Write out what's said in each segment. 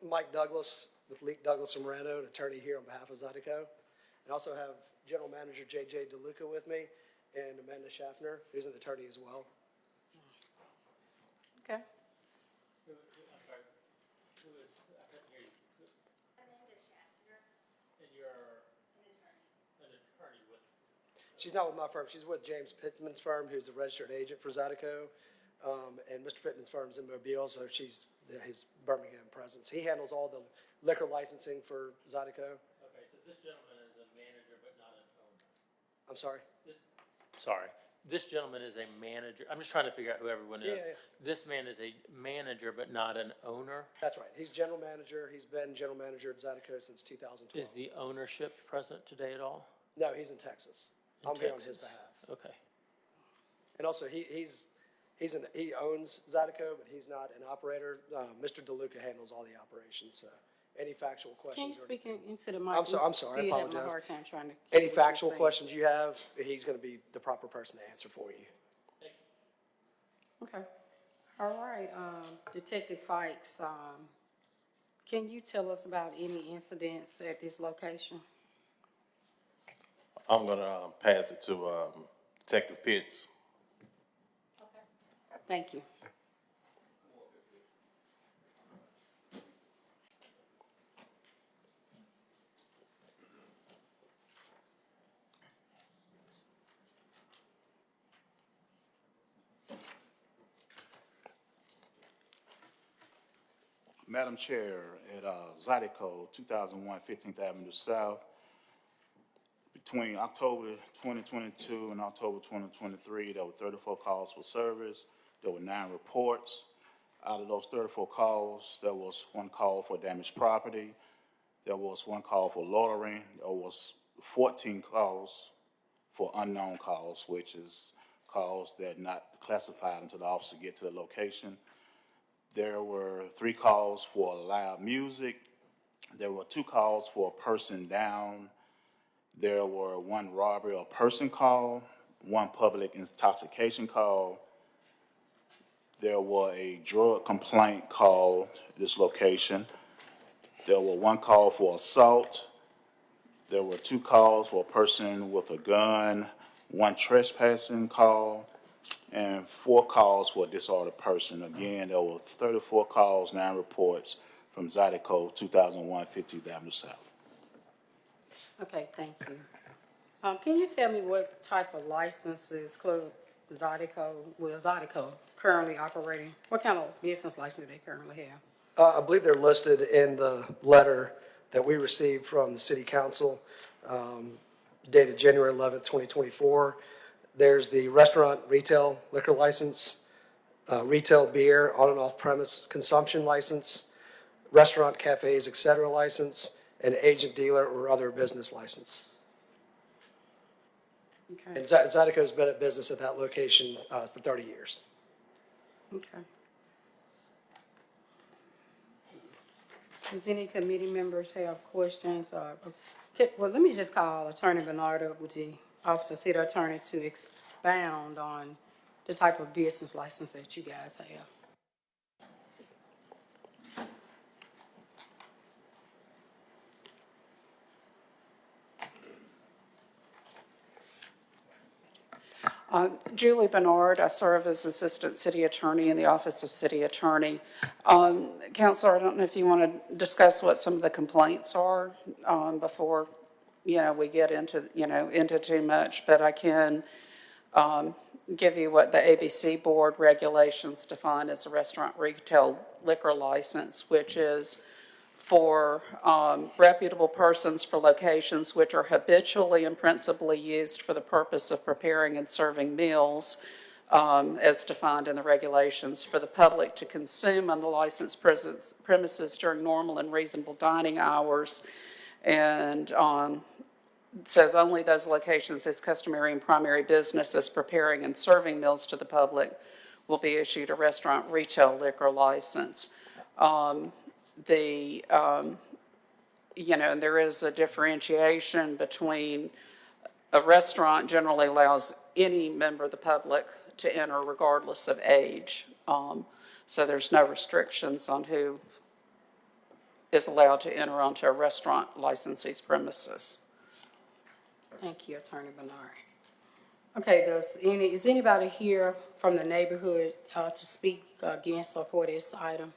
Mike Douglas with Leek Douglas and Moreno, an attorney here on behalf of Zydeco. And also have General Manager J.J. DeLuca with me and Amanda Schaffner, who's an attorney as well. Okay. I'm sorry, who is, I couldn't hear you. Amanda Schaffner, And you're an attorney. an attorney with, She's not with my firm. She's with James Pittman's firm, who's the registered agent for Zydeco. And Mr. Pittman's firm's in Mobile, so she's his Birmingham presence. He handles all the liquor licensing for Zydeco. okay, so this gentleman is a manager but not an owner. I'm sorry? This gentleman is a manager, I'm just trying to figure out who everyone is. Yeah. This man is a manager but not an owner. That's right. He's general manager. He's been general manager at Zydeco since 2012. Is the ownership present today at all? No, he's in Texas. In I'm here on his Texas? behalf. Okay, And also, he owns Zydeco, but he's not an operator. Mr. DeLuca handles all the operations, so any factual questions. Can you or speak anything- into the mic? I'm sorry, I Still having apologize. a hard time trying to. Any hear what you're factual saying. questions you have, he's going to be the proper person to answer for you. thank you. Okay. All right, Detective Fikes, can you tell us about any incidents at this location? I'm gonna pass it to Detective Pitts. Thank you. Madam Chair, at Zydeco, 2001 15th Avenue South, between October 2022 and October 2023, there were 34 calls for service. There were 9 reports. Out of those 34 calls, there was 1 call for damaged property. There was 1 call for loitering. There was 14 calls for unknown calls, which is calls that not classified until the officer get to the location. There were 3 calls for loud music. There were 2 calls for a person down. There were 1 robbery or person call, 1 public intoxication call. There were a drug complaint called this location. There were 1 call for assault. There were 2 calls for a person with a gun, 1 trespassing call, and 4 calls for a disordered person. Again, there were 34 calls, 9 reports from Zydeco, 2001 15th Avenue South. Okay, thank you. Can you tell me what type of licenses Zydeco currently operating? What kind of business license do they currently have? I believe they're listed in the letter that we received from the city council, dated January 11th, 2024. There's the restaurant retail liquor license, retail beer on and off premise consumption license, restaurant, cafes, et cetera license, and agent dealer or other business license. Okay, And Zydeco's been at business at that location for 30 years. okay. Does any committee members have questions? Well, let me just call Attorney Bernard up with the Office of City Attorney to expound on the type of business license that you guys have. Julie Bernard, I serve as Assistant City Attorney in the Office of City Attorney. Counselor, I don't know if you want to discuss what some of the complaints are before, we get into too much, but I can give you what the ABC Board regulations define as a restaurant retail liquor license, which is for reputable persons for locations which are habitually and principally used for the purpose of preparing and serving meals, as defined in the regulations, for the public to consume on the licensed premises during normal and reasonable dining hours. And it says only those locations as customary and primary business as preparing and serving meals to the public will be issued a restaurant retail liquor license. And there is a differentiation between a restaurant generally allows any member of the public to enter regardless of age. So there's no restrictions on who is allowed to enter onto a restaurant licensee's premises. Thank you, Attorney Bernard. Okay, is anybody here from the neighborhood, to speak against or for this item?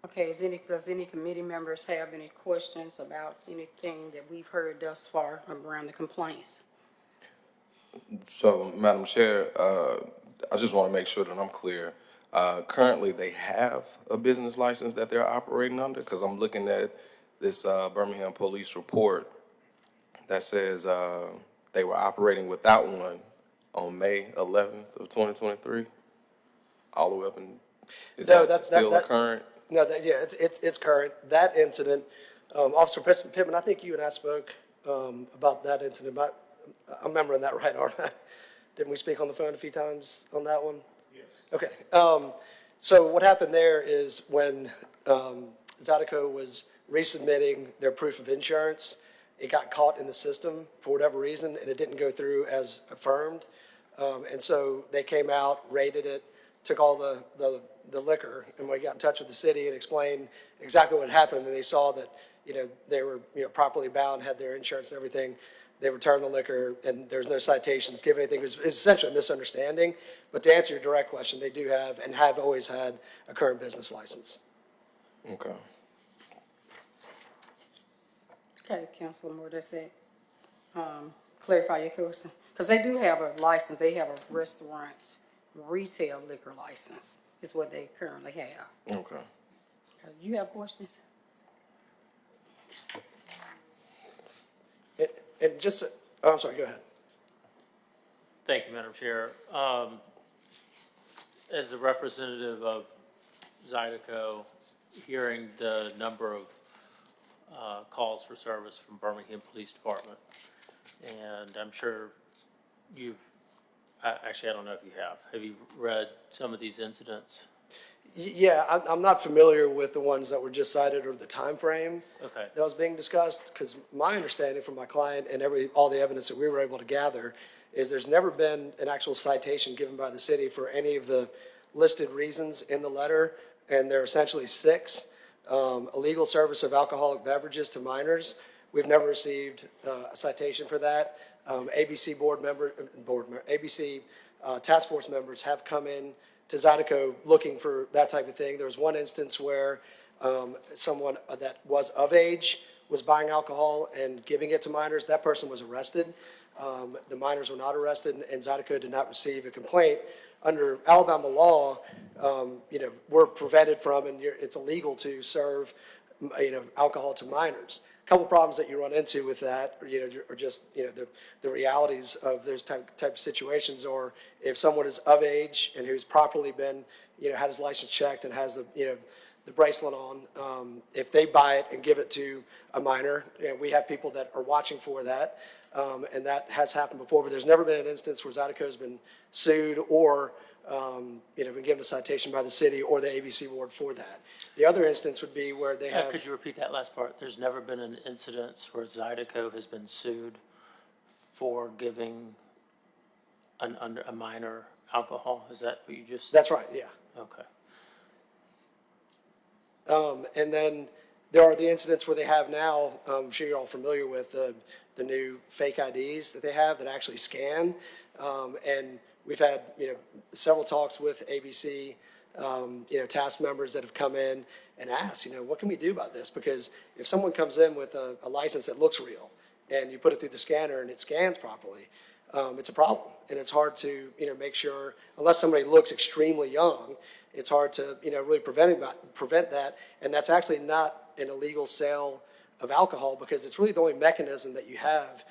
Okay, does any committee members have any questions about anything that we've heard thus far around the complaints? So, Madam Chair, I just want to make sure that I'm clear. Currently, they have a business license that they're operating under, because I'm looking at this Birmingham Police report that says they were operating without one on May 11th of 2023, all the way up in, is No, that still current? No, yeah, it's current. That incident, Officer Pittman, I think you and I spoke about that incident. I'm remembering that right, aren't I? Didn't we speak on the phone a few times on that one? Yes. Okay. So what happened there is when Zydeco was resubmitting their proof of insurance, it got caught in the system for whatever reason, and it didn't go through as affirmed. And so they came out, raided it, took all the liquor, and we got in touch with the city and explained exactly what happened, and they saw that, they were, properly bound, had their insurance and everything. They returned the liquor, and there's no citations given, anything. It's essentially a misunderstanding. But to answer your direct question, they do have and have always had a current business license. Okay. Okay, Councilor Moore, does that clarify your question? Because they do have a license, they have a restaurant retail liquor license, is what they currently have. Okay. You have questions? And just, oh, I'm sorry, go ahead. Thank you, Madam Chair. As the representative of Zydeco, hearing the number of calls for service from Birmingham Police Department, and I'm sure actually, I don't know if you have. Have you read some of these incidents? Yeah, I'm not familiar with the ones that were just cited or the time frame Okay. that was being discussed, because my understanding from my client and all the evidence that we were able to gather is there's never been an actual citation given by the city for any of the listed reasons in the letter, and there are essentially 6. Illegal service of alcoholic beverages to minors. We've never received a citation for that. ABC ABC task force members have come in to Zydeco looking for that type of thing. There was one instance where someone that was of age was buying alcohol and giving it to minors. That person was arrested. The minors were not arrested, and Zydeco did not receive a complaint. Under Alabama law, we're prevented from, and it's illegal to serve, alcohol to minors. A couple problems that you run into with that, are just, the realities of those type of situations, or if someone is of age and who's properly been, had his license checked and has the bracelet on, if they buy it and give it to a minor, we have people that are watching for that, and that has happened before, but there's never been an instance where Zydeco has been sued or, been given a citation by the city or the ABC board for that. The other instance would be where they have. Could you repeat that last part? There's never been an incident where Zydeco has been sued for giving a minor alcohol? Is that what you just? That's right, yeah. Okay. And then there are the incidents where they have now, I'm sure you're all familiar with the new fake IDs that they have that actually scan. And we've had, several talks with ABC, task members that have come in and asked, what can we do about this? Because if someone comes in with a license that looks real and you put it through the scanner and it scans properly, it's a problem. And it's hard to, make sure, unless somebody looks extremely young, it's hard to, really prevent that. And that's actually not an illegal sale of alcohol, because it's really the only mechanism that you have,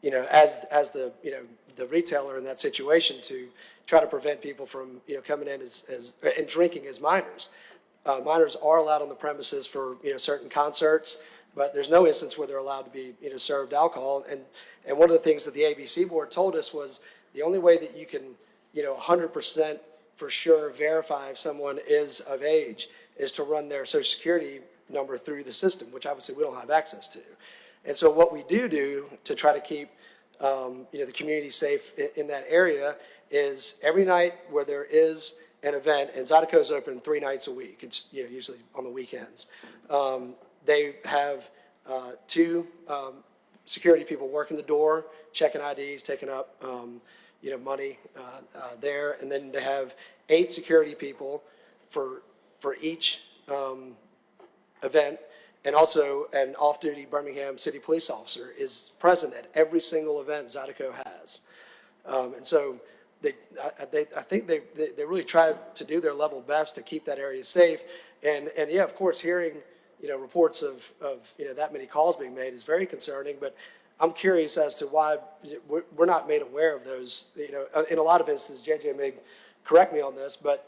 as the, the retailer in that situation, to try to prevent people from, coming in and drinking as minors. Minors are allowed on the premises for, certain concerts, but there's no instance where they're allowed to be, served alcohol. And one of the things that the ABC board told us was the only way that you can, 100% for sure verify if someone is of age is to run their Social Security number through the system, which obviously we don't have access to. And so what we do to try to keep, the community safe in that area is every night where there is an event, and Zydeco's open 3 nights a week. It's, you know, usually on the weekends. They have 2 security people working the door, checking IDs, taking up, you know, money there. And then they have 8 security people for each event. And also an off-duty Birmingham City Police officer is present at every single event Zydeco has. And so I think they really try to do their level best to keep that area safe. And yeah, of course, hearing, you know, reports of, you know, that many calls being made is very concerning, but I'm curious as to why we're not made aware of those. You know, in a lot of instances, JJ may correct me on this, but,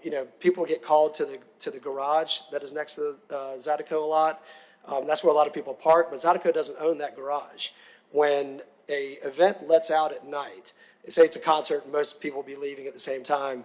you know, people get called to the garage that is next to Zydeco a lot. That's where a lot of people park, but Zydeco doesn't own that garage. When a event lets out at night, say it's a concert and most people will be leaving at the same time,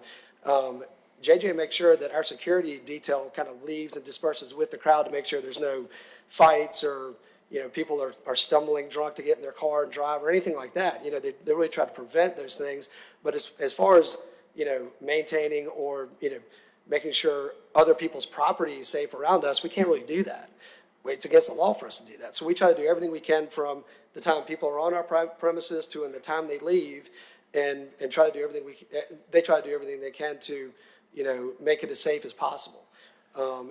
JJ makes sure that our security detail kind of leaves and disperses with the crowd to make sure there's no fights or, you know, people are stumbling drunk to get in their car and drive or anything like that. You know, they really try to prevent those things. But as far as, you know, maintaining or, you know, making sure other people's property is safe around us, we can't really do that. It's against the law for us to do that. So we try to do everything we can from the time people are on our premises to the time they leave, and try to do everything they try to do everything they can to, you know, make it as safe as possible.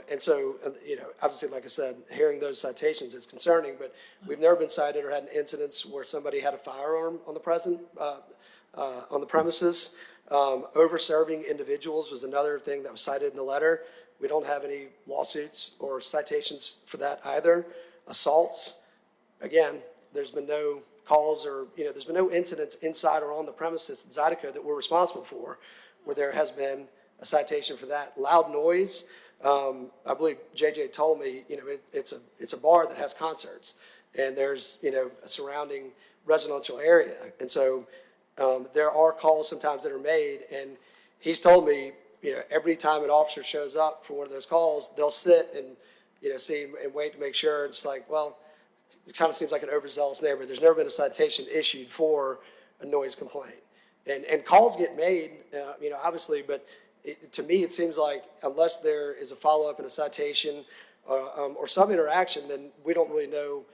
And so, you know, obviously, like I said, hearing those citations is concerning, but we've never been cited or had an incidents where somebody had a firearm on the premises. Over-serving individuals was another thing that was cited in the letter. We don't have any lawsuits or citations for that either. Assaults, again, there's been no calls or, you know, there's been no incidents inside or on the premises at Zydeco that we're responsible for where there has been a citation for that. Loud noise, I believe JJ told me, you know, it's a bar that has concerts, and there's, you know, a surrounding residential area. And so there are calls sometimes that are made, and he's told me, you know, every time an officer shows up for one of those calls, they'll sit and, you know, see and wait to make sure. It's like, well, it kind of seems like an overzealous neighbor. There's never been a citation issued for a noise complaint. And calls get made, you know, obviously, but to me, it seems like unless there is a follow-up and a citation or some interaction, then we don't really know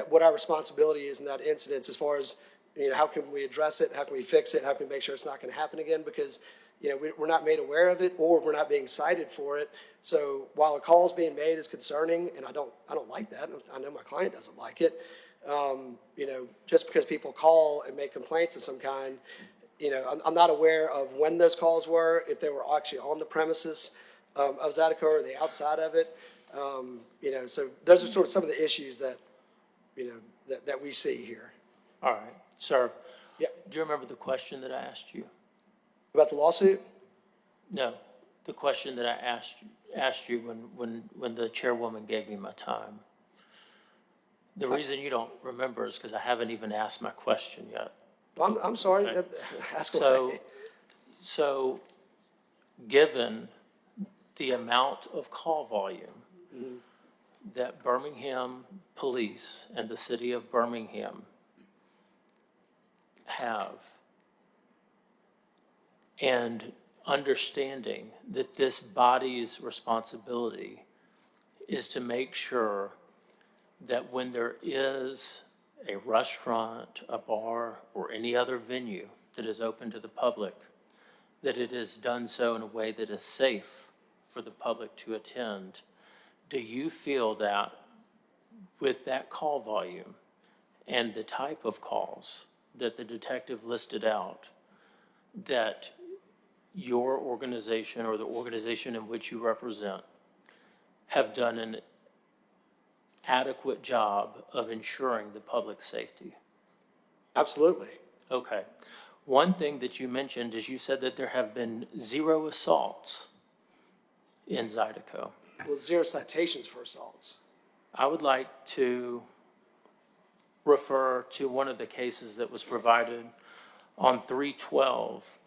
what our responsibility is in that incident as far as, you know, how can we address it, how can we fix it, how can we make sure it's not going to happen again, because, you know, we're not made aware of it or we're not being cited for it. So while a call is being made is concerning, and I don't like that. I know my client doesn't like it. You know, just because people call and make complaints of some kind, you know, I'm not aware of when those calls were, if they were actually on the premises of Zydeco or the outside of it. You know, so those are sort of some of the issues that, you know, that we see here. All right, sir. Yeah. Do you remember the question that I asked you? About the lawsuit? No, the question that I asked you when the chairwoman gave me my time. The reason you don't remember is because I haven't even asked my question yet. I'm sorry. Okay. Ask away. So, given the amount of call volume that Birmingham Police and the city of Birmingham have, and understanding that this body's responsibility is to make sure that when there is a restaurant, a bar, or any other venue that is open to the public, that it is done so in a way that is safe for the public to attend. Do you feel that with that call volume and the type of calls that the detective listed out, that your organization or the organization in which you represent have done an adequate job of ensuring the public safety? Absolutely. Okay. One thing that you mentioned is you said that there have been 0 assaults in Zydeco. Well, 0 citations for assaults. I would like to refer to one of the cases that was provided on 3/12,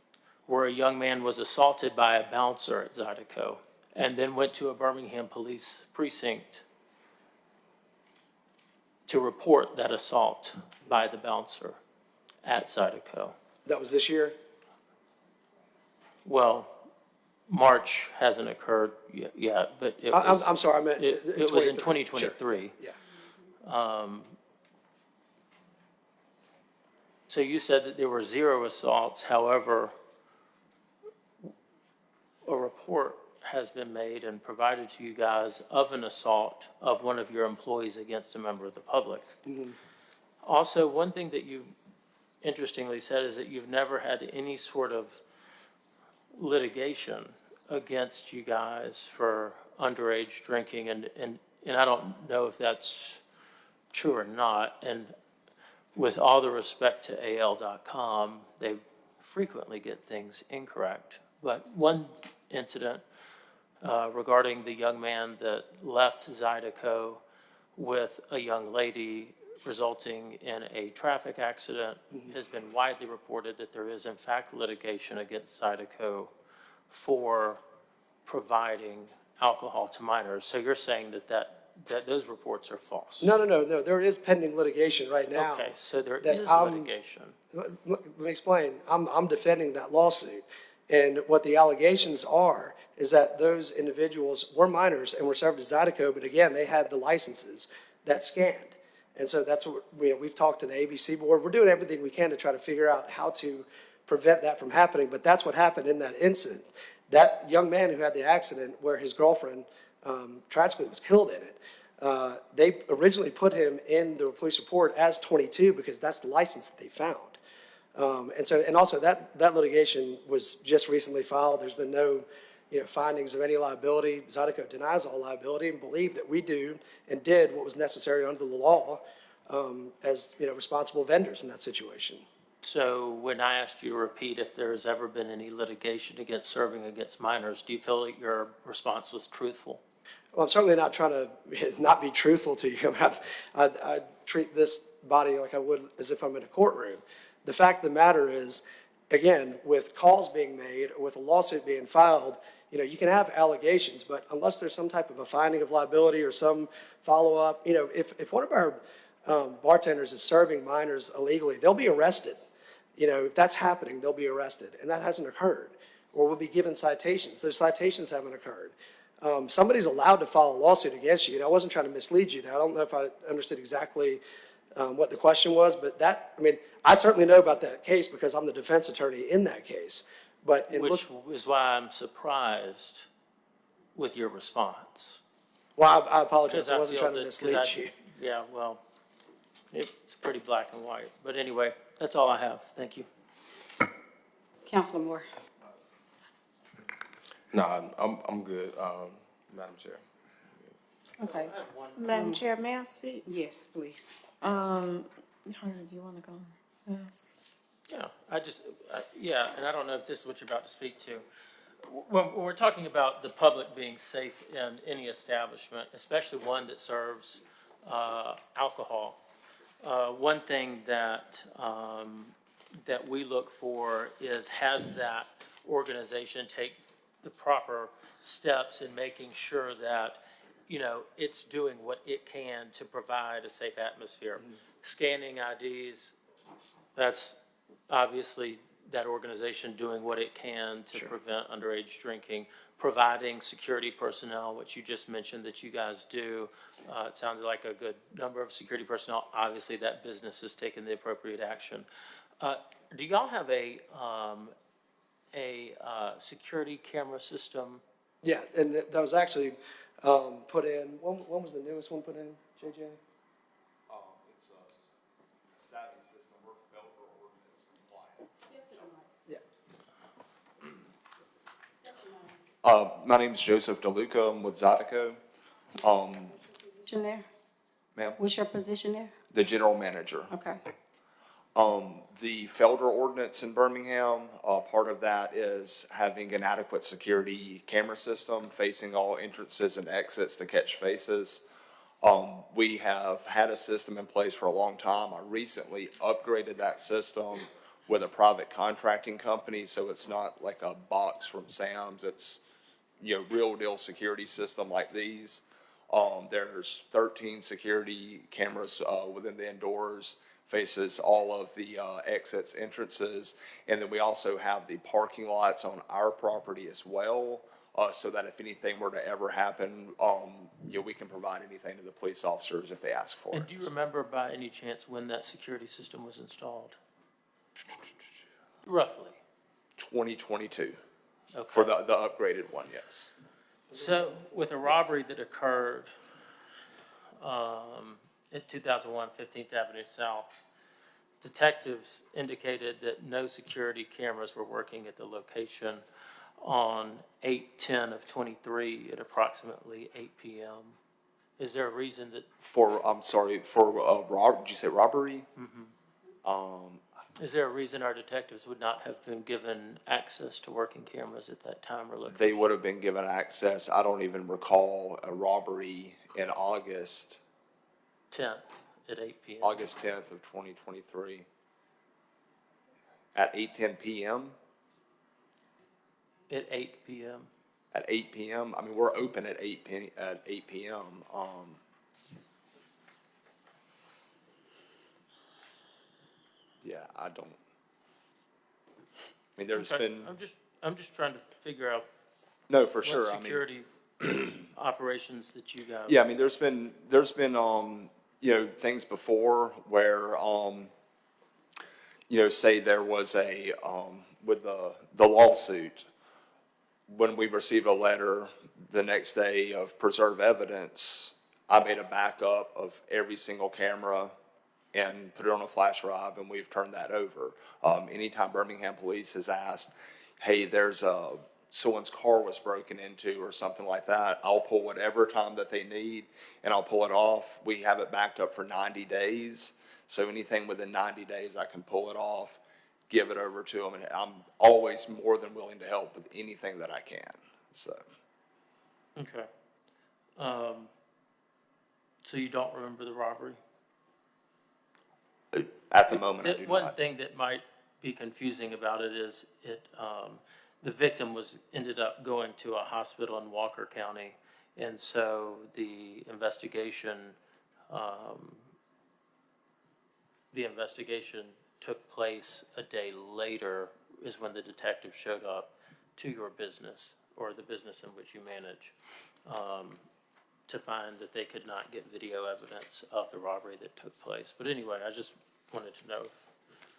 where a young man was assaulted by a bouncer at Zydeco and then went to a Birmingham police precinct to report that assault by the bouncer at Zydeco. That was this year? Well, March hasn't occurred yet, but it was. I'm sorry, I meant. It was in 23. 2023. Sure. Yeah. So you said that there were 0 assaults, however, a report has been made and provided to you guys of an assault of one of your employees against a member of the public. Also, one thing that you interestingly said is that you've never had any sort of litigation against you guys for underage drinking, and I don't know if that's true or not. And with all the respect to AL.com, they frequently get things incorrect. But one incident regarding the young man that left Zydeco with a young lady, resulting in a traffic accident, has been widely reported that there is in fact litigation against Zydeco for providing alcohol to minors. So you're saying that those reports are false? No, there is pending litigation right now. Okay, so there that is I'm- litigation. Let me explain. I'm defending that lawsuit. And what the allegations are is that those individuals were minors and were served as Zydeco, but again, they had the licenses that scanned. And so that's what we've talked to the ABC board. We're doing everything we can to try to figure out how to prevent that from happening. But that's what happened in that incident. That young man who had the accident where his girlfriend tragically was killed in it, they originally put him in the police report as 22 because that's the license that they found. And also that litigation was just recently filed. There's been no, findings of any liability. Zydeco denies all liability and believed that we do and did what was necessary under the law, as, responsible vendors in that situation. So when I asked you to repeat if there's ever been any litigation against serving against minors, do you feel that your response was truthful? Well, I'm certainly not trying to not be truthful to you. I treat this body like I would as if I'm in a courtroom. The fact of the matter is, again, with calls being made or with a lawsuit being filed, you can have allegations, but unless there's some type of a finding of liability or some follow-up, if one of our bartenders is serving minors illegally, they'll be arrested. If that's happening, they'll be arrested, and that hasn't occurred. Or will be given citations. Those citations haven't occurred. Somebody's allowed to file a lawsuit against you. I wasn't trying to mislead you. I don't know if I understood exactly what the question was, but I certainly know about that case because I'm the defense attorney in that case. But Which is why I'm surprised with your response. Well, I apologize. Because I wasn't feel trying to that- mislead 'cause you. Yeah, well, it's pretty black and white. But anyway, that's all I have. Thank you. Councilor Moore. No, I'm good, Madam Chair. Okay, Madam Chair, may I speak? yes, please. Hunter, do you want to go ask? Yeah, and I don't know if this is what you're about to speak to. When we're talking about the public being safe in any establishment, especially one that serves alcohol, one thing that we look for is, has that organization take the proper steps in making sure that, it's doing what it can to provide a safe atmosphere. Scanning IDs, that's obviously that organization doing what it can to prevent underage drinking, providing security personnel, which you just mentioned that you guys do. It sounds like a good number of security personnel. Obviously, that business has taken the appropriate action. Do y'all have a security camera system? Yeah, and that was actually put in, when was the newest one put in, JJ? It's a savvy system, we're Felder ordinance compliant. Yeah. My name's Joseph DeLuca, I'm with Zydeco. Position there? Ma'am, What's your position there? the general manager. Okay. The Felder ordinance in Birmingham, part of that is having an adequate security camera system facing all entrances and exits to catch faces. We have had a system in place for a long time. I recently upgraded that system with a private contracting company, so it's not like a box from Sam's. It's, real deal security system like these. There's 13 security cameras within the indoors faces all of the exits, entrances. And then we also have the parking lots on our property as well, so that if anything were to ever happen, we can provide anything to the police officers if they ask for And it. do you remember by any chance when that security system was installed? Roughly. 2022, Okay. for the upgraded one, yes. So with a robbery that occurred in 2001, 15th Avenue South, detectives indicated that no security cameras were working at the location on 8/10 of 23 at approximately 8 p.m. Is there a reason that, I'm sorry, did you say robbery? is there a reason our detectives would not have been given access to working cameras at that time or location? They would have been given access. I don't even recall a robbery in August 10th at 8 p.m. August 10th of 2023 at 8:10 p.m. At 8 p.m. At 8 p.m. I mean, we're open at 8 p.m. Yeah, I don't. I mean, there's Okay, been I'm just trying to figure out no, for what sure. I mean, security operations that you guys. yeah, I mean, there's been things before where say there was a with the lawsuit, when we received a letter the next day of preserve evidence, I made a backup of every single camera and put it on a flash drive, and we've turned that over. Anytime Birmingham Police has asked, hey, there's someone's car was broken into or something like that, I'll pull whatever time that they need, and I'll pull it off. We have it backed up for 90 days. So anything within 90 days, I can pull it off, give it over to them, and I'm always more than willing to help with anything that I can. So Okay. So you don't remember the robbery? at the moment, I do One not. thing that might be confusing about it is the victim ended up going to a hospital in Walker County, and so the investigation took place a day later is when the detective showed up to your business or the business in which you manage, to find that they could not get video evidence of the robbery that took place. But anyway, I just wanted to know.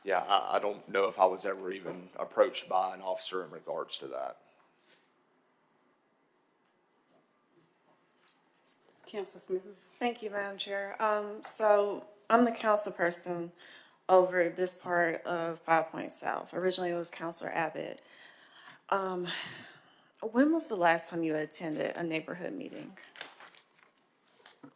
Yeah, I don't know if I was ever even approached by an officer in regards to that. Council Smith? Thank you, Madam Chair. So I'm the council person over this part of 5 Point South. Originally, it was Councilor Abbott. When was the last time you attended a neighborhood meeting? I'm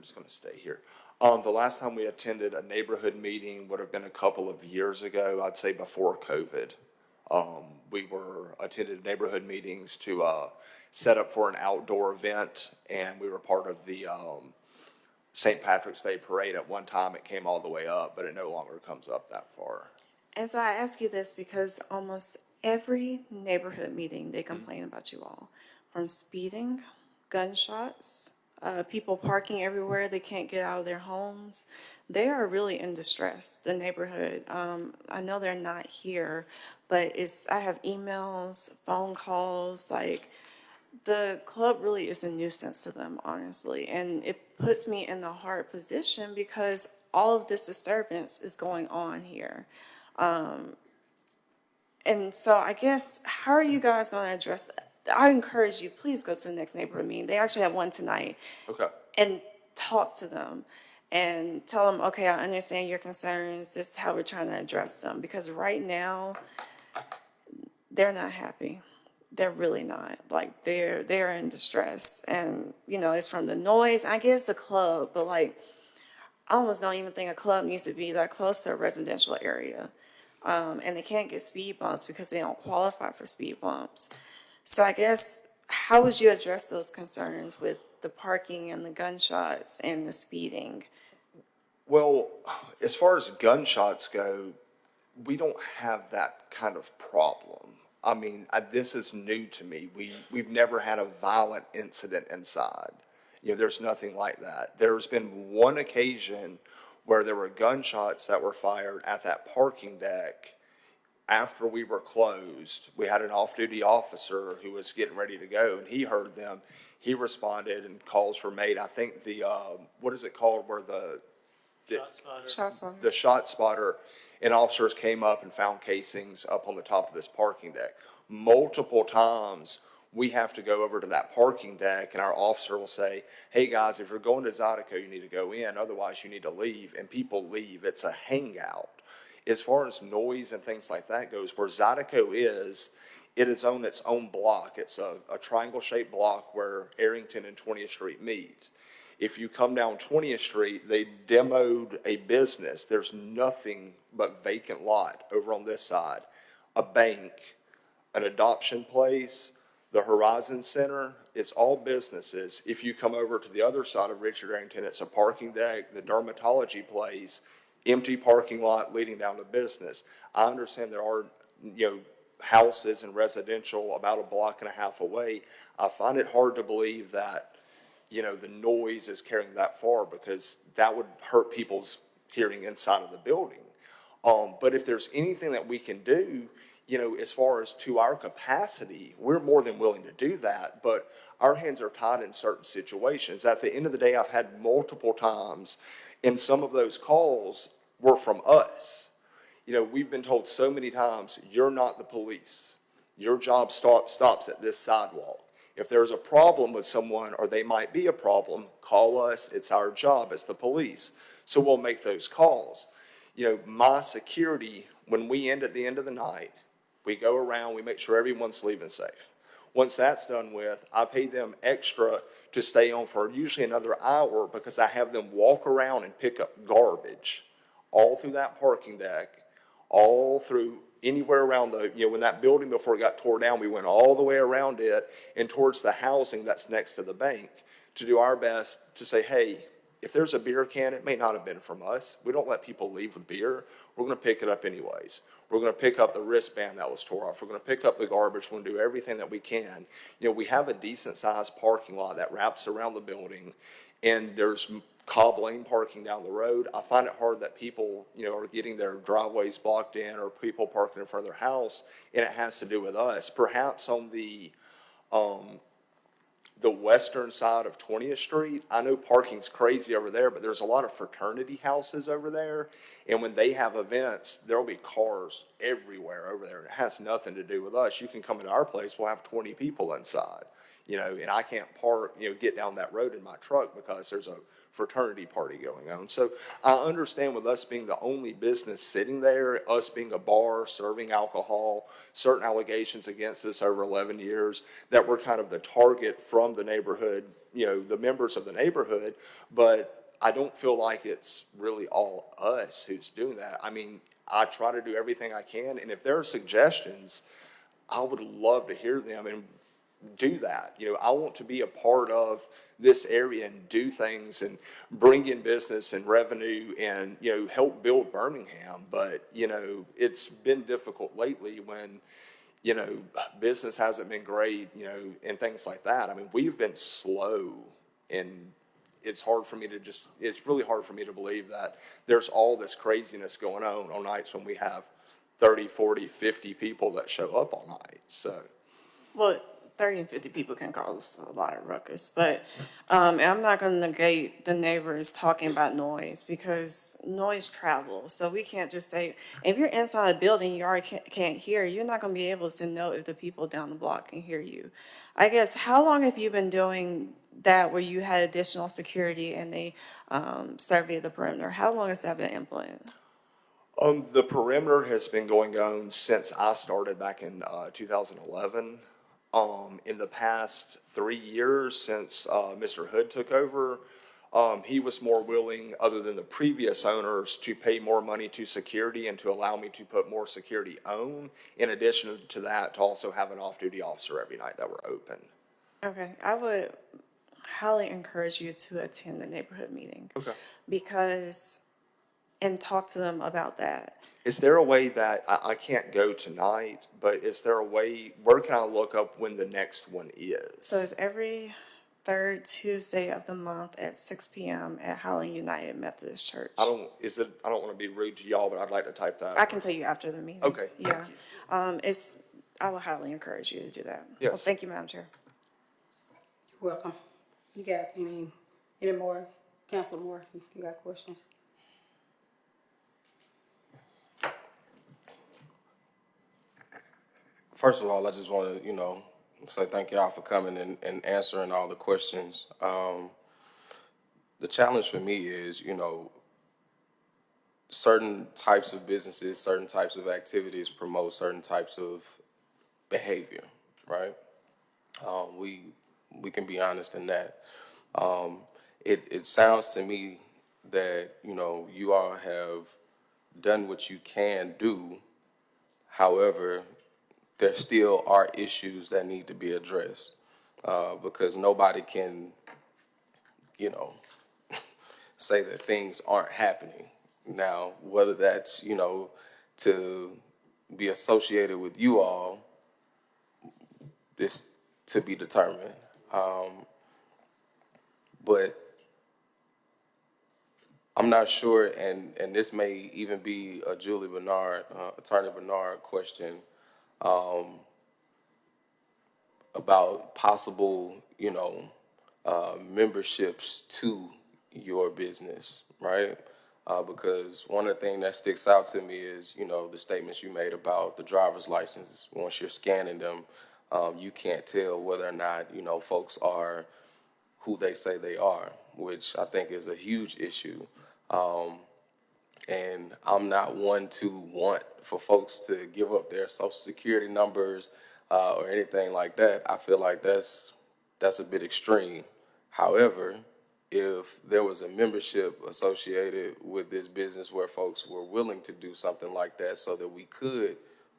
just going to stay here. The last time we attended a neighborhood meeting would have been a couple of years ago, I'd say before COVID. We attended neighborhood meetings to set up for an outdoor event, and we were part of the St. Patrick's Day Parade. At one time, it came all the way up, but it no longer comes up that far. And so I ask you this because almost every neighborhood meeting, they complain about you all. From speeding, gunshots, people parking everywhere, they can't get out of their homes. They are really in distress, the neighborhood. I know they're not here, but I have emails, phone calls, like the club really is a nuisance to them, honestly. And it puts me in the hard position because all of this disturbance is going on here. And so I guess, how are you guys going to address that? I encourage you, please go to the next neighborhood meeting. They actually have one tonight. Okay. And talk to them and tell them, okay, I understand your concerns. This is how we're trying to address them. Because right now, they're not happy. They're really not. Like, they're in distress. And, it's from the noise. I guess the club, but I almost don't even think a club needs to be that close to a residential area. And they can't get speed bumps because they don't qualify for speed bumps. So I guess, how would you address those concerns with the parking and the gunshots and the speeding? Well, as far as gunshots go, we don't have that kind of problem. I mean, this is new to me. We've never had a violent incident inside. There's nothing like that. There's been one occasion where there were gunshots that were fired at that parking deck after we were closed. We had an off-duty officer who was getting ready to go, and he heard them. He responded, and calls were made. I think the, what is it called, where the Shots fired. the shot spotter and officers came up and found casings up on the top of this parking deck. Multiple times, we have to go over to that parking deck, and our officer will say, hey, guys, if you're going to Zydeco, you need to go in, otherwise you need to leave, and people leave. It's a hangout. As far as noise and things like that goes, where Zydeco is, it is on its own block. It's a triangle-shaped block where Arrington and 20th Street meet. If you come down 20th Street, they demoed a business. There's nothing but vacant lot over on this side. A bank, an adoption place, the Horizon Center, it's all businesses. If you come over to the other side of Richard Arrington, it's a parking deck, the dermatology place, empty parking lot leading down to business. I understand there are, houses and residential about a block and a half away. I find it hard to believe that, the noise is carrying that far, because that would hurt people's hearing inside of the building. But if there's anything that we can do, as far as to our capacity, we're more than willing to do that, but our hands are tied in certain situations. At the end of the day, I've had multiple times, and some of those calls were from us. We've been told so many times, you're not the police. Your job stops at this sidewalk. If there's a problem with someone, or they might be a problem, call us. It's our job as the police. So we'll make those calls. My security, when we end at the end of the night, we go around, we make sure everyone's leaving safe. Once that's done with, I pay them extra to stay on for usually another hour, because I have them walk around and pick up garbage all through that parking deck, all through anywhere around when that building, before it got tore down, we went all the way around it and towards the housing that's next to the bank, to do our best to say, hey, if there's a beer can, it may not have been from us. We don't let people leave with beer. We're going to pick it up anyways. We're going to pick up the wristband that was tore off. We're going to pick up the garbage. We're going to do everything that we can. We have a decent-sized parking lot that wraps around the building, and there's Cobb Lane parking down the road. I find it hard that people, are getting their driveways blocked in, or people parking in front of their house, and it has to do with us. Perhaps on the western side of 20th Street, I know parking's crazy over there, but there's a lot of fraternity houses over there, and when they have events, there'll be cars everywhere over there. It has nothing to do with us. You can come into our place, we'll have 20 people inside, and I can't park, get down that road in my truck because there's a fraternity party going on. So I understand, with us being the only business sitting there, us being a bar serving alcohol, certain allegations against us over 11 years, that we're kind of the target from the neighborhood, the members of the neighborhood, but I don't feel like it's really all us who's doing that. I mean, I try to do everything I can, and if there are suggestions, I would love to hear them and do that. I want to be a part of this area and do things and bring in business and revenue and, help build Birmingham. But, it's been difficult lately when, business hasn't been great, and things like that. I mean, we've been slow, and it's really hard for me to believe that there's all this craziness going on nights when we have 30, 40, 50 people that show up all night. So. Well, 30 and 50 people can cause a lot of ruckus, but and I'm not going to negate the neighbors talking about noise, because noise travels. So we can't just say, if you're inside a building, you already can't hear, you're not going to be able to know if the people down the block can hear you. I guess, how long have you been doing that, where you had additional security and they surveyed the perimeter? How long has that been implemented? The perimeter has been going on since I started back in 2011. In the past 3 years, since Mr. Hood took over, he was more willing, other than the previous owners, to pay more money to security and to allow me to put more security on. In addition to that, to also have an off-duty officer every night that we're open. Okay, I would highly encourage you to attend the neighborhood meeting. Okay. And talk to them about that. Is there a way that, I can't go tonight, but is there a way, where can I look up when the next one is? So it's every third Tuesday of the month at 6 p.m. at Highland United Methodist Church. I don't want to be rude to y'all, but I'd like to type that. I can tell you after the meeting. Okay, Yeah. I would highly encourage you to do that. Yes. Well, thank you, Madam Chair. You're welcome. You got any more, Councilor Moore, you got questions? First of all, I just want to, say thank y'all for coming and answering all the questions. The challenge for me is, certain types of businesses, certain types of activities promote certain types of behavior, right? We can be honest in that. It sounds to me that, you all have done what you can do. However, there still are issues that need to be addressed, because nobody can, say that things aren't happening. Now, whether that's, to be associated with you all is to be determined. But I'm not sure, and this may even be a Julie Bernard, Attorney Bernard question, about possible, memberships to your business, right? Because one of the things that sticks out to me is, the statements you made about the driver's license. Once you're scanning them, you can't tell whether or not, folks are who they say they are, which I think is a huge issue. And I'm not one to want for folks to give up their social security numbers or anything like that. I feel like that's a bit extreme. However, if there was a membership associated with this business where folks were willing to do something like that so that we could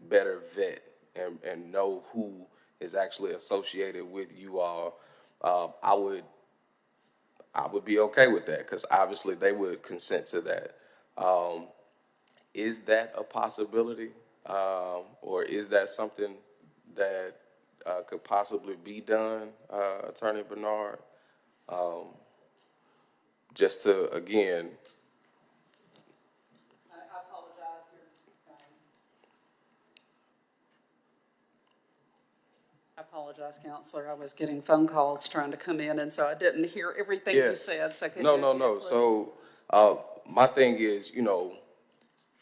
better vet and know who is actually associated with you all, I would be okay with that, because obviously they would consent to that. Is that a possibility, or is that something that could possibly be done, Attorney Bernard? Just to, again, I apologize. I apologize, Counselor. I was getting phone calls trying to come in, and so I didn't hear everything you said. So could you repeat it, please? So, my thing is,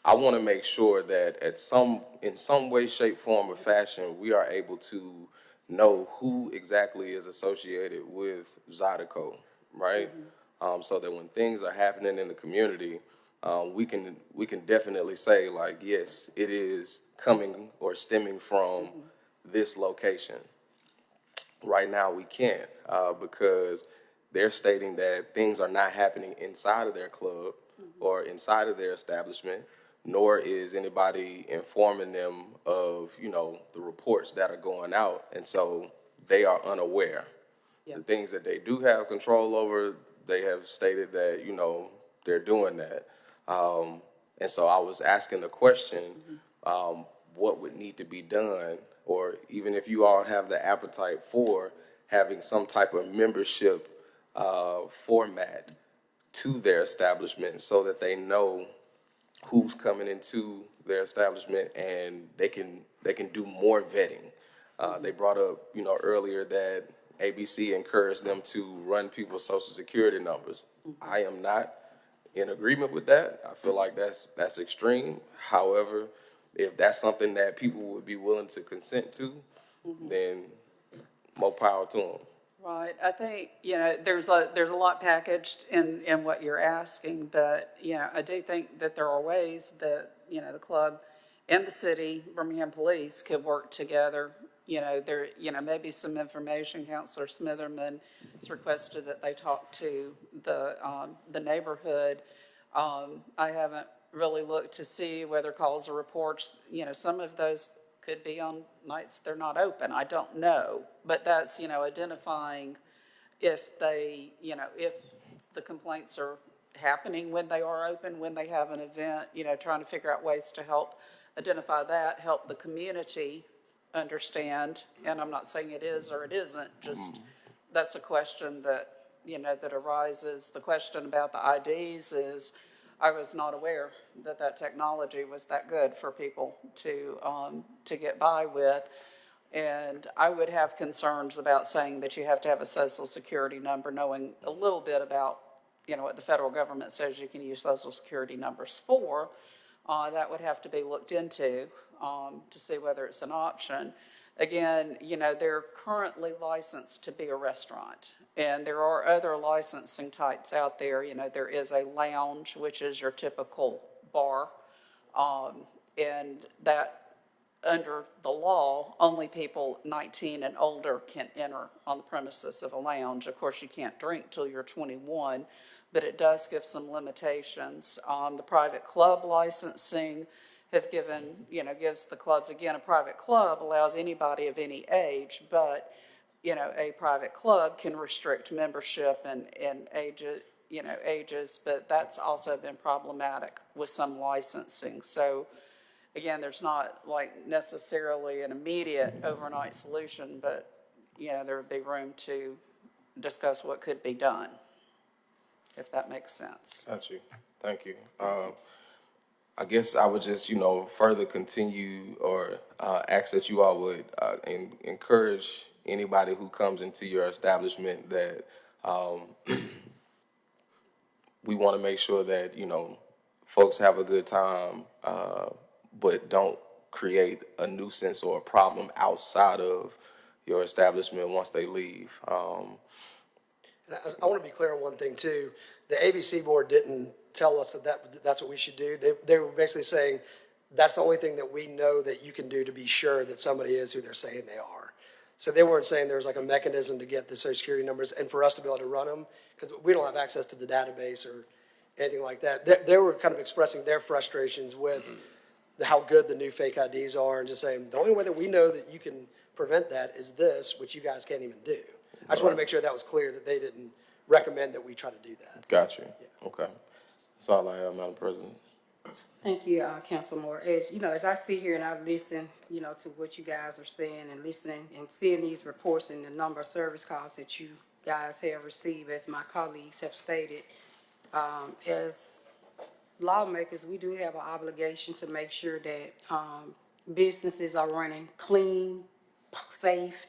I want to make sure that in some way, shape, form, or fashion, we are able to know who exactly is associated with Zydeco, right? So that when things are happening in the community, we can definitely say, like, yes, it is coming or stemming from this location. Right now, we can't, because they're stating that things are not happening inside of their club or inside of their establishment, nor is anybody informing them of, the reports that are going out. And so they are unaware. The things that they do have control over, they have stated that, they're doing that. And so I was asking the question, what would need to be done, or even if you all have the appetite for having some type of membership format to their establishment so that they know who's coming into their establishment and they can do more vetting. They brought up, earlier that ABC encouraged them to run people's social security numbers. I am not in agreement with that. I feel like that's extreme. However, if that's something that people would be willing to consent to, then more power to them. Right. I think, there's a lot packaged in what you're asking, but, I do think that there are ways that, the club and the city, Birmingham Police, could work together. Maybe some information. Counselor Smitherman has requested that they talk to the neighborhood. I haven't really looked to see whether calls or reports, some of those could be on nights they're not open. I don't know. But that's, identifying if they, if the complaints are happening when they are open, when they have an event, trying to figure out ways to help identify that, help the community understand. And I'm not saying it is or it isn't, just that's a question that, that arises. The question about the IDs is, I was not aware that that technology was that good for people to get by with. And I would have concerns about saying that you have to have a social security number, knowing a little bit about, what the federal government says you can use social security numbers for. That would have to be looked into to see whether it's an option. Again, they're currently licensed to be a restaurant, and there are other licensing types out there. There is a lounge, which is your typical bar, and that under the law, only people 19 and older can enter on the premises of a lounge. Of course, you can't drink till you're 21, but it does give some limitations. The private club licensing has gives the clubs, again, a private club allows anybody of any age, but, a private club can restrict membership and ages, but that's also been problematic with some licensing. So, again, there's not like necessarily an immediate overnight solution, but, there would be room to discuss what could be done, if that makes sense. Got you. Thank you. I guess I would just, further continue or ask that you all would encourage anybody who comes into your establishment that we want to make sure that, folks have a good time, but don't create a nuisance or a problem outside of your establishment once they leave. And I want to be clear on one thing too. The ABC board didn't tell us that's what we should do. They were basically saying that's the only thing that we know that you can do to be sure that somebody is who they're saying they are. So they weren't saying there's like a mechanism to get the social security numbers and for us to be able to run them, because we don't have access to the database or anything like that. They were kind of expressing their frustrations with how good the new fake IDs are and just saying the only way that we know that you can prevent that is this, which you guys can't even do. I just want to make sure that was clear, that they didn't recommend that we try to do that. Got you. Yeah. Okay. That's all I have, Madam President. Thank you, Council Moore. As I sit here and I listen, to what you guys are saying and listening and seeing these reports and the number of service calls that you guys have received, as my colleagues have stated, as lawmakers, we do have an obligation to make sure that businesses are running clean, safe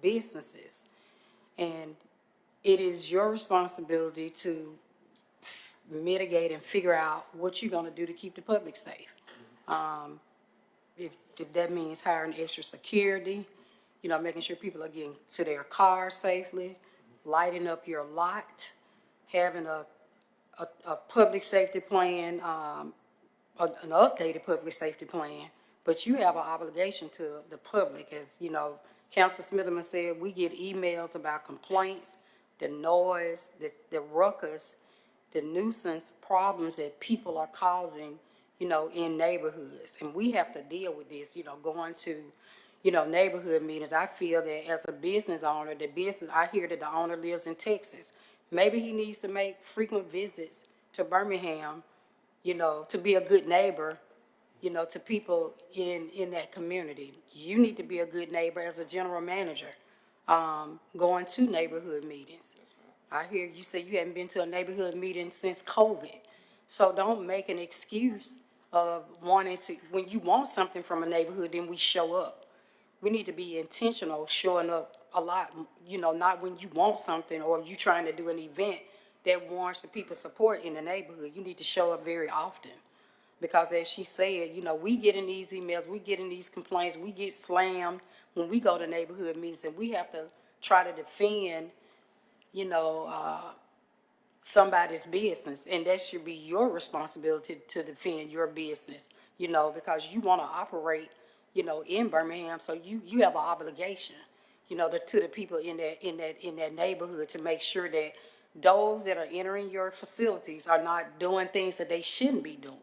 businesses. And it is your responsibility to mitigate and figure out what you're going to do to keep the public safe. If that means hiring extra security, making sure people are getting to their cars safely, lighting up your lot, having a public safety plan, an updated public safety plan, but you have an obligation to the public. As Councilor Smitherman said, we get emails about complaints, the noise, the ruckus, the nuisance problems that people are causing, in neighborhoods. And we have to deal with this, going to, neighborhood meetings. I feel that as a business owner, I hear that the owner lives in Texas. Maybe he needs to make frequent visits to Birmingham, to be a good neighbor, to people in that community. You need to be a good neighbor as a general manager, going to neighborhood meetings. I hear you say you haven't been to a neighborhood meeting since COVID. So don't make an excuse of wanting to, when you want something from a neighborhood, then we show up. We need to be intentional, showing up a lot, not when you want something or you trying to do an event that warrants the people's support in the neighborhood. You need to show up very often. Because as she said, we get in these emails, we get in these complaints, we get slammed when we go to neighborhood meetings, and we have to try to defend, somebody's business. And that should be your responsibility to defend your business, because you want to operate, in Birmingham. So you have an obligation, to the people in that neighborhood to make sure that those that are entering your facilities are not doing things that they shouldn't be doing.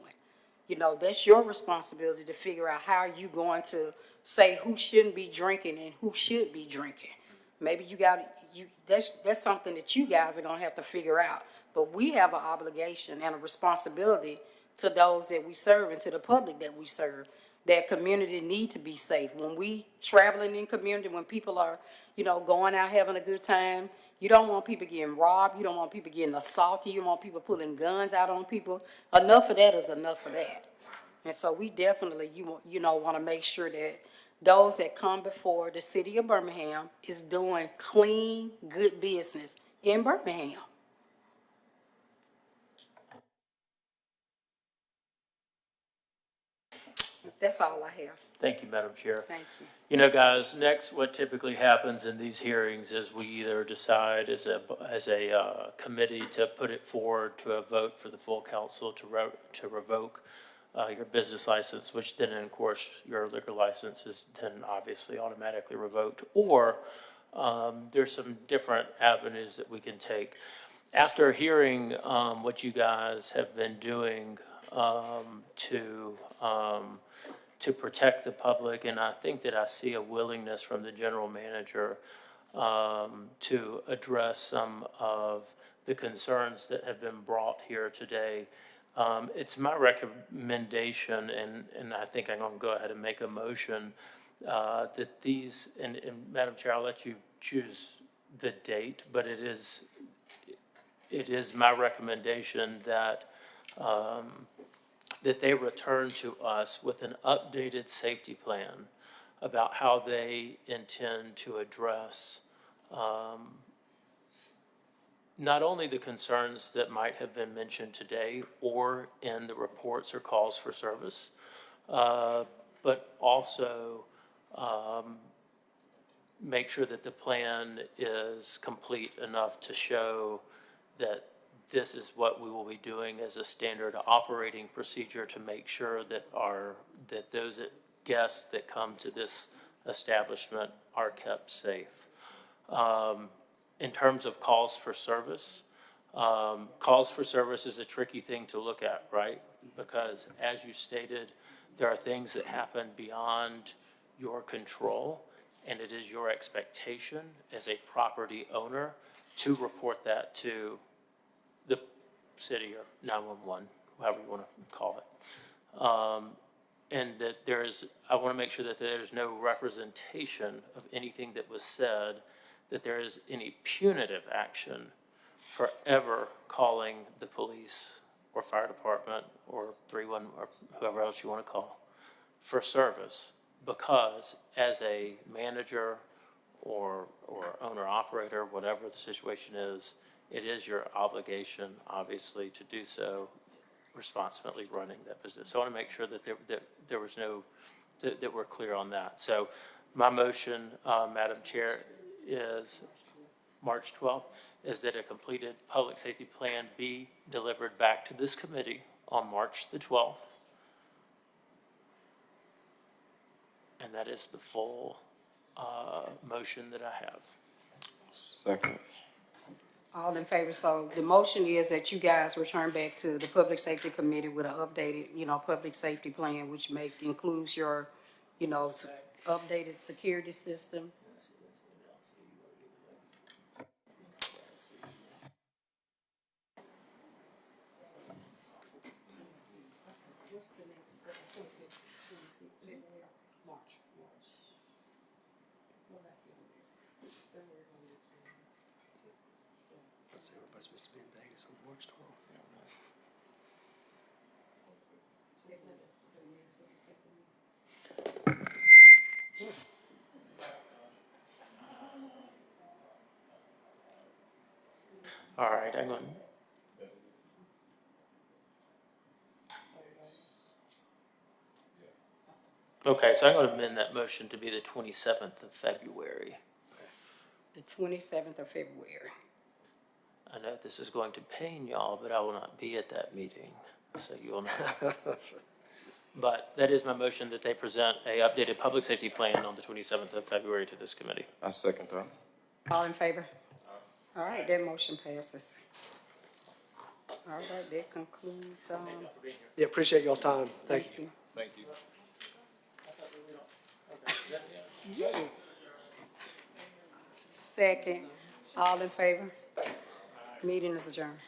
That's your responsibility to figure out how you going to say who shouldn't be drinking and who should be drinking. Maybe that's something that you guys are gonna have to figure out. But we have an obligation and a responsibility to those that we serve and to the public that we serve that community need to be safe. When we traveling in community, when people are, going out having a good time, you don't want people getting robbed, you don't want people getting assaulted, you don't want people pulling guns out on people. Enough of that is enough of that. And so we definitely, want to make sure that those that come before the city of Birmingham is doing clean, good business in Birmingham. That's all I have. Thank you, Madam Chair. Thank you. You know, guys, next, what typically happens in these hearings is we either decide as a committee to put it forward to a vote for the full council to revoke your business license, which then, of course, your liquor license is then obviously automatically revoked, or there's some different avenues that we can take. After hearing what you guys have been doing to protect the public, and I think that I see a willingness from the general manager to address some of the concerns that have been brought here today. It's my recommendation, and I think I'm going to go ahead and make a motion that these, and Madam Chair, I'll let you choose the date, but it is my recommendation that that they return to us with an updated safety plan about how they intend to address not only the concerns that might have been mentioned today or in the reports or calls for service, but also make sure that the plan is complete enough to show that this is what we will be doing as a standard operating procedure to make sure that that those guests that come to this establishment are kept safe. In terms of calls for service is a tricky thing to look at, right? Because as you stated, there are things that happen beyond your control, and it is your expectation as a property owner to report that to the city or 911, however you want to call it. And that I want to make sure that there's no representation of anything that was said, that there is any punitive action for ever calling the police or fire department or 311 or whoever else you want to call for service, because as a manager or owner operator, whatever the situation is, it is your obligation, obviously, to do so responsibly running that business. So I want to make sure that there was no, that we're clear on that. So my motion, Madam Chair, is March 12th, is that a completed public safety plan be delivered back to this committee on March the 12th. And that is the full motion that I have. Second. All in favor, so the motion is that you guys return back to the Public Safety Committee with an updated, public safety plan, which includes your, updated security system. What's the next, 26, February, March. Everybody's supposed to be in Vegas on March 12th. All right, I'm going. Okay, so I'm going to amend that motion to be the 27th of February. The 27th of February. I know this is going to pain y'all, but I will not be at that meeting, so you'll know. But that is my motion, that they present a updated public safety plan on the 27th of February to this committee. I second that. All in favor? All right, that motion passes. All right, that concludes, Yeah, appreciate y'all's time. Thank you. Thank you. Second, all in favor? Meeting is adjourned.